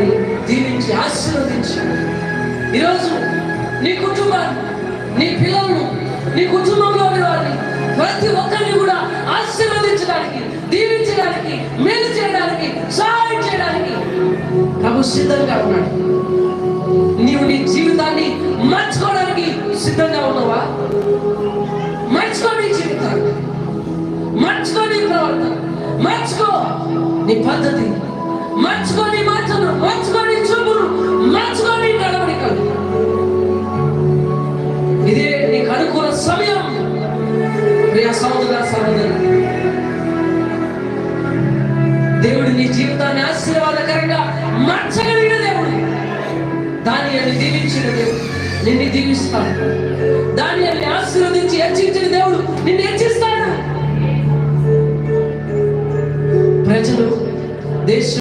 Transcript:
వారిని దీవించి ఆశీర్వదించి ఈరోజు నీ కుటుంబాన్ని, నీ పిల్లలను, నీ కుటుంబంలోని వారిని ప్రతి ఒక్కరిని కూడా ఆశీర్వదించడానికి, దీవించడానికి, మేలు చేయడానికి, సహాయం చేయడానికి ప్రభు సిద్ధంగా ఉన్నాడు. నీవు నీ జీవితాన్ని మార్చుకోవడానికి సిద్ధంగా ఉన్నావా? మార్చుకో నీ జీవితాన్ని, మార్చుకో నీ ప్రవర్తన, మార్చుకో నీ పద్ధతి, మార్చుకో నీ మాటలు, మార్చుకో నీ చూపులు, మార్చుకో నీ నడవడికలు. ఇదే నీకు అనుకూల సమయం ప్రియ సహోదర సహోదరు. దేవుడు నీ జీవితాన్ని ఆశీర్వాదకరంగా మార్చగలిగిన దేవుడు. దానియేలుని దీవించిన దేవుడు నిన్ను దీవిస్తాడు. దానియేలుని ఆశీర్వదించి హెచ్చించిన దేవుడు నిన్ను హెచ్చిస్తాడు. ప్రజలు, దేశం